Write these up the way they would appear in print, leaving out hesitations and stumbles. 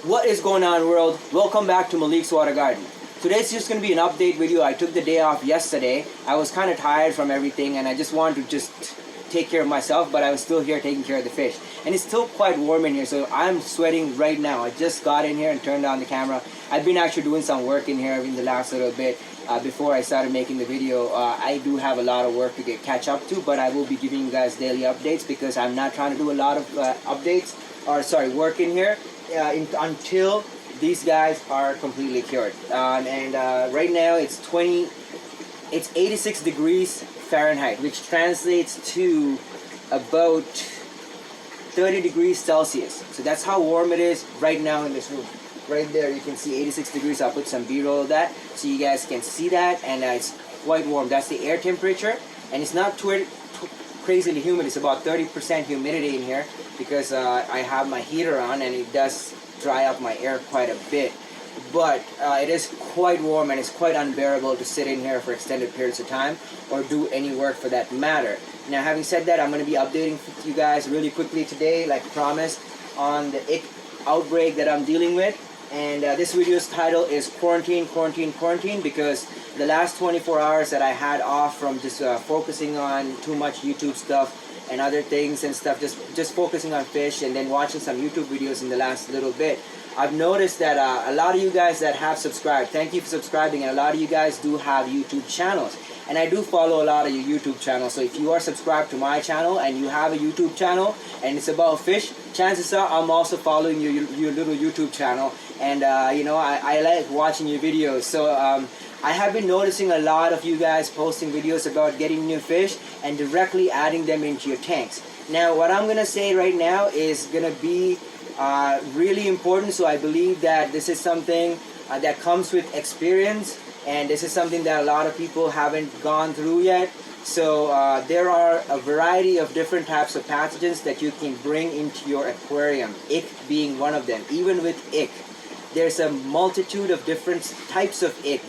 What is going on, world? Welcome back to Malik's Water Garden. Today's just going to be an update video. I took the day off yesterday. I was kind of tired from everything and I just wanted to just take care of myself, but I was still here taking care of the fish. And it's still quite warm in here, so I'm sweating right now. I just got in here and turned on the camera. I've been actually doing some work in here in the last little bit before I started making the video. I do have a lot of work to catch up to, but I will be giving you guys daily updates because I'm not trying to do a lot of work in here until these guys are completely cured. Right now it's 86 degrees Fahrenheit, which translates to about 30 degrees Celsius. So that's how warm it is right now in this room. Right there you can see 86 degrees. I'll put some B-roll of that so you guys can see that, and it's quite warm. That's the air temperature, and it's not crazily humid. It's about 30% humidity in here because I have my heater on and it does dry up my air quite a bit. But it is quite warm and it's quite unbearable to sit in here for extended periods of time or do any work for that matter. Now, having said that, I'm going to be updating you guys really quickly today, like promised, on the ick outbreak that I'm dealing with. And this video's title is Quarantine, Quarantine, Quarantine, because the last 24 hours that I had off from just focusing on too much YouTube stuff and other things and stuff, just focusing on fish and then watching some YouTube videos in the last little bit, I've noticed that a lot of you guys that have subscribed, thank you for subscribing, and a lot of you guys do have YouTube channels. And I do follow a lot of your YouTube channels, so if you are subscribed to my channel and you have a YouTube channel and it's about fish, chances are I'm also following your little YouTube channel, and I like watching your videos. So I have been noticing a lot of you guys posting videos about getting new fish and directly adding them into your tanks. Now, what I'm going to say right now is going to be really important, so I believe that this is something that comes with experience, and this is something that a lot of people haven't gone through yet. So there are a variety of different types of pathogens that you can bring into your aquarium, ick being one of them. Even with ick, there's a multitude of different types of ick.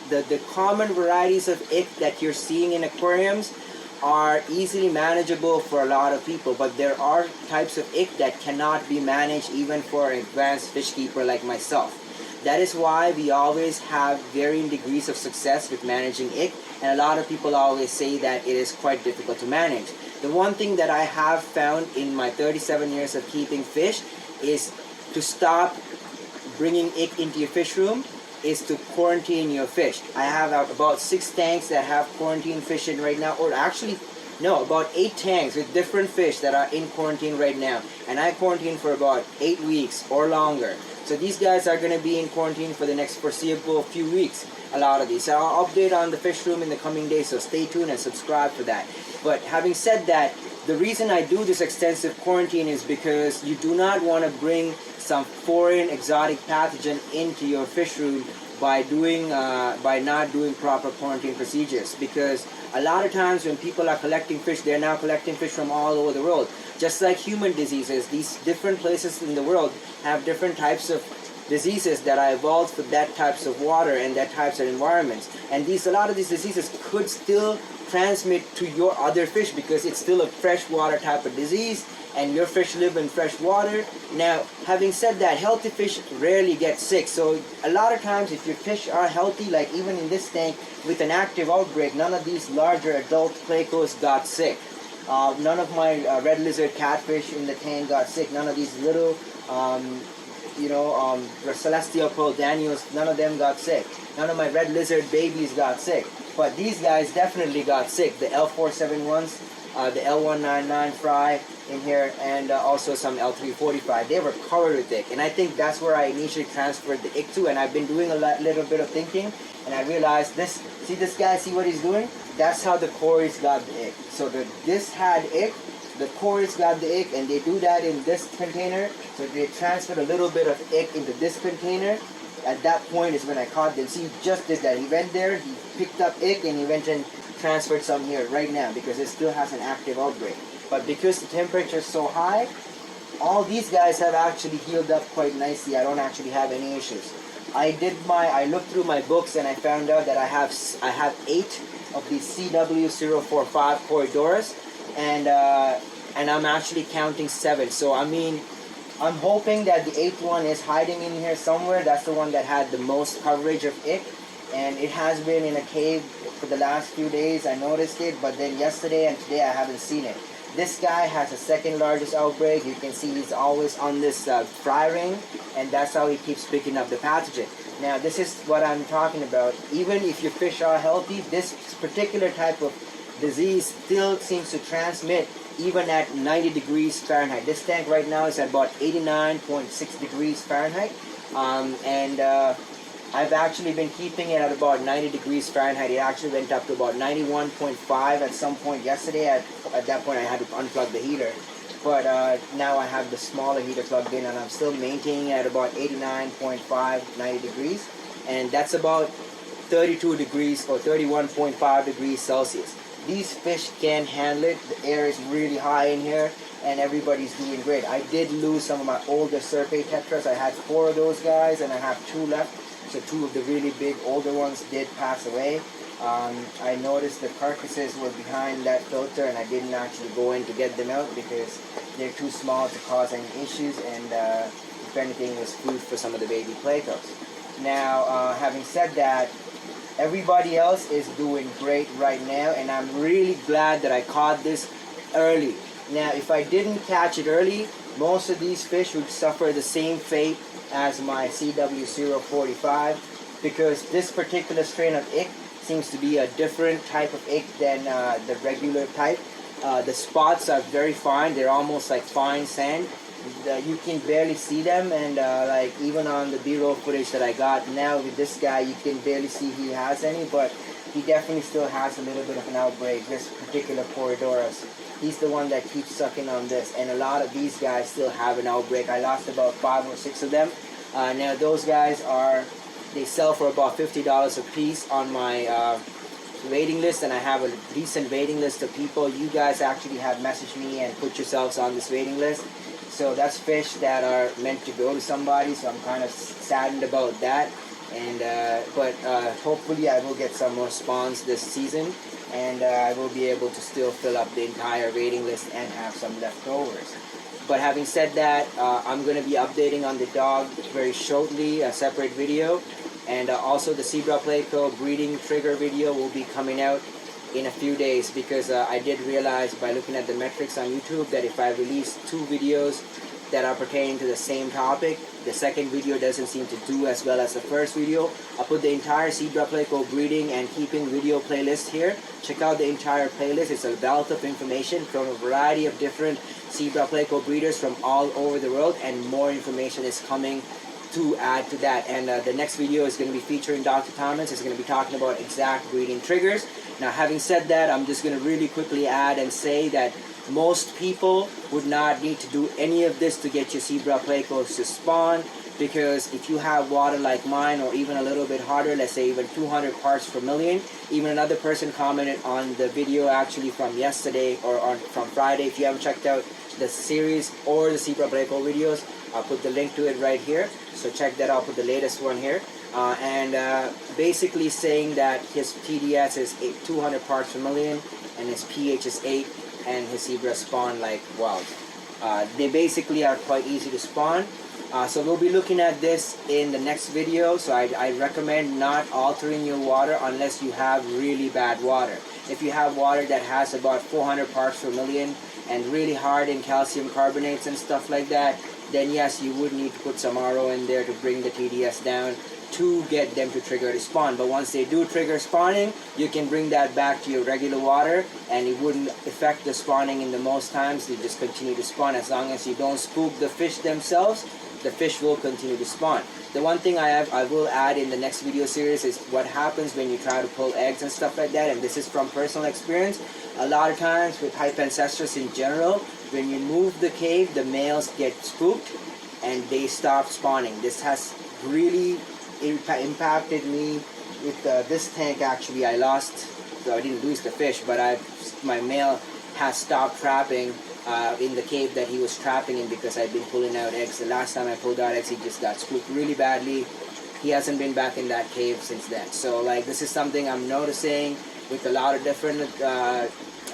The common varieties of ick that you're seeing in aquariums are easily manageable for a lot of people, but there are types of ick that cannot be managed even for an advanced fish keeper like myself. That is why we always have varying degrees of success with managing ick, and a lot of people always say that it is quite difficult to manage. The one thing that I have found in my 37 years of keeping fish is to stop bringing ick into your fish room is to quarantine your fish. I have about 6 tanks that have quarantine fish in right now, or actually, no, about 8 tanks with different fish that are in quarantine right now. And I quarantine for about 8 weeks or longer. So these guys are going to be in quarantine for the next foreseeable few weeks, a lot of these. So I'll update on the fish room in the coming days, so stay tuned and subscribe for that. But having said that, the reason I do this extensive quarantine is because you do not want to bring some foreign exotic pathogen into your fish room by not doing proper quarantine procedures, because a lot of times when people are collecting fish, they're now collecting fish from all over the world. Just like human diseases, these different places in the world have different types of diseases that are evolved for that types of water and that types of environments, and a lot of these diseases could still transmit to your other fish because it's still a freshwater type of disease and your fish live in fresh water. Now, having said that, healthy fish rarely get sick. So a lot of times if your fish are healthy, like even in this tank with an active outbreak, none of these larger adult Plecos got sick. None of my red lizard catfish in the tank got sick. None of these little celestial pearl Daniels, none of them got sick. None of my red lizard babies got sick. But these guys definitely got sick. The L471s, the L199 fry in here, and also some L340 fry. They were covered with ick, and I think that's where I initially transferred the ick to. And I've been doing a little bit of thinking, and I realized this. See this guy? See what he's doing? That's how the Corys got the ick. So this had ick, the Corys got the ick, and they do that in this container. So they transferred a little bit of ick into this container. At that point is when I caught them. See, he just did that. He went there, he picked up ick, and he went and transferred some here right now because it still has an active outbreak. But because the temperature is so high, all these guys have actually healed up quite nicely. I don't actually have any issues. I looked through my books and I found out that I have 8 of these CW045 Corydorus, and I'm actually counting 7. So I mean, I'm hoping that the 8th one is hiding in here somewhere. That's the one that had the most coverage of ick, and it has been in a cave for the last few days. I noticed it, but then yesterday and today I haven't seen it. This guy has the second largest outbreak. You can see he's always on this fry ring, and that's how he keeps picking up the pathogen. Now this is what I'm talking about. Even if your fish are healthy, this particular type of disease still seems to transmit even at 90 degrees Fahrenheit. This tank right now is at about 89.6 degrees Fahrenheit. I've actually been keeping it at about 90 degrees Fahrenheit. It actually went up to about 91.5 at some point yesterday. At that point I had to unplug the heater. But now I have the smaller heater plugged in, and I'm still maintaining it at about 89.5, 90 degrees. And that's about 32 degrees or 31.5 degrees Celsius. These fish can handle it. The air is really high in here, and everybody's doing great. I did lose some of my older Serpe tetras. I had 4 of those guys, and I have 2 left. So 2 of the really big older ones did pass away. I noticed the carcasses were behind that filter, and I didn't actually go in to get them out because they're too small to cause any issues, and if anything, it was food for some of the baby Plecos. Now, having said that, everybody else is doing great right now, and I'm really glad that I caught this early. Now, if I didn't catch it early, most of these fish would suffer the same fate as my CW045, because this particular strain of ick seems to be a different type of ick than the regular type. The spots are very fine. They're almost like fine sand. You can barely see them, and like even on the B-roll footage that I got now with this guy, you can barely see he has any, but he definitely still has a little bit of an outbreak, this particular Corydoras. He's the one that keeps sucking on this, and a lot of these guys still have an outbreak. I lost about 5 or 6 of them. Now those guys they sell for about $50 a piece on my waiting list, and I have a decent waiting list of people. You guys actually have messaged me and put yourselves on this waiting list. So that's fish that are meant to go to somebody, so I'm kind of saddened about that. And but hopefully I will get some more spawns this season, and I will be able to still fill up the entire waiting list and have some leftovers. But having said that, I'm going to be updating on the dog very shortly, a separate video. And also the Zebra Pleco breeding trigger video will be coming out in a few days, because I did realize by looking at the metrics on YouTube that if I release 2 videos that are pertaining to the same topic, the second video doesn't seem to do as well as the first video. I'll put the entire Zebra Pleco breeding and keeping video playlist here. Check out the entire playlist. It's a wealth of information from a variety of different Zebra Pleco breeders from all over the world, and more information is coming to add to that. And the next video is going to be featuring Dr. Thomas. It's going to be talking about exact breeding triggers. Now, having said that, I'm just going to really quickly add and say that most people would not need to do any of this to get your Zebra Plecos to spawn, because if you have water like mine, or even a little bit harder, let's say even 200 parts per million, even another person commented on the video actually from yesterday or from Friday. If you haven't checked out the series or the Zebra Pleco videos, I'll put the link to it right here, so check that out. I'll put the latest one here. Basically saying that his TDS is 200 parts per million, and his pH is 8, and his zebra spawn like wild. They basically are quite easy to spawn. So we'll be looking at this in the next video. So I recommend not altering your water unless you have really bad water. If you have water that has about 400 parts per million and really hard in calcium carbonates and stuff like that, then yes, you would need to put some RO in there to bring the TDS down to get them to trigger to spawn. But once they do trigger spawning, you can bring that back to your regular water, and it wouldn't affect the spawning in the most times. They just continue to spawn. As long as you don't spook the fish themselves, the fish will continue to spawn. The one thing I will add in the next video series is what happens when you try to pull eggs and stuff like that, and this is from personal experience. A lot of times with Hypancestris in general, when you move the cave, the males get spooked and they stop spawning. This has really impacted me with this tank. Actually, I lost, so I didn't lose the fish, but my male has stopped trapping in the cave that he was trapping in, because I've been pulling out eggs. The last time I pulled out eggs, he just got spooked really badly. He hasn't been back in that cave since then. So like, this is something I'm noticing with a lot of different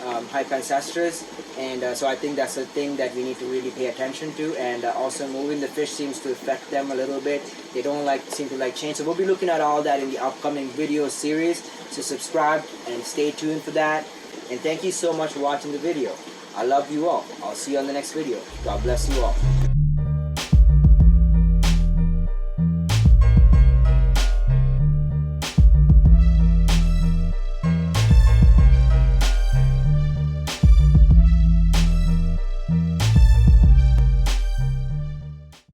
hypancestras, and so I think that's a thing that we need to really pay attention to. And also moving the fish seems to affect them a little bit. They don't seem to like change. So we'll be looking at all that in the upcoming video series. So subscribe and stay tuned for that. And thank you so much for watching the video. I love you all. I'll see you on the next video. God bless you all.